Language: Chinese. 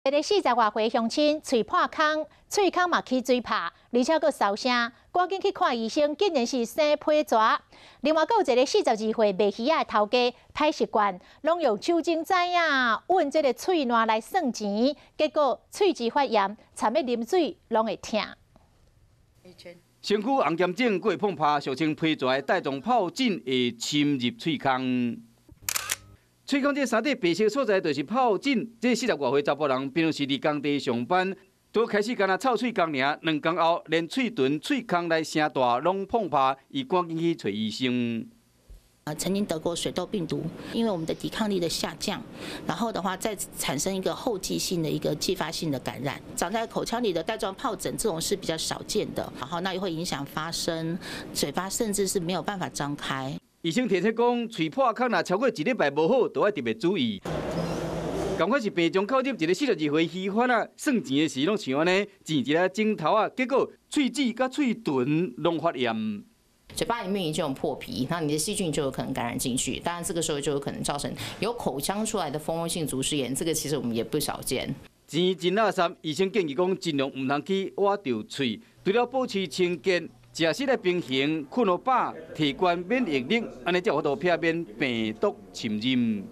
一个40外岁乡亲嘴破空，喙孔嘛起水泡，而且佫烧声，赶紧去看医生，竟然是生皮蛇。另外，佫有一个42岁卖鱼仔的头家，歹习惯，拢用手指仔啊揾这个喙烂来算钱，结果喙齿发炎，惨要啉水拢会痛。身躯红咸症，过碰拍，俗称皮蛇，带状疱疹会侵入喙孔。喙孔这三块白色所在就是疱疹。这40外岁查甫人，平常时伫工地上班，拄开始干那臭喙工尔，2天后连喙唇、喙孔内声大拢碰拍，伊赶紧去找医生。曾经得过水痘病毒，因为我们的抵抗力的下降，然后的话再产生一个后继性的一个继发性的感染，长在口腔里的带状疱疹这种是比较少见的，然后那又会影响发声，嘴巴甚至是没有办法张开。医生提醒讲，喙破孔若超过1礼拜无好，都要特别注意。同款是病中考入一个42岁鱼贩啊，算钱的时拢像安尼，钱一个枕头啊，结果喙齿甲喙唇拢发炎。嘴巴里面已经有破皮，那你的细菌就有可能感染进去，当然这个时候就有可能造成有口腔出来的蜂窝性组织炎，这个其实我们也不少见。钱真垃圾，医生建议讲尽量唔通去挖着喙，除了保持清洁。食食的平衡，困好饱，提高免疫力，安尼才有法度避免病毒侵入。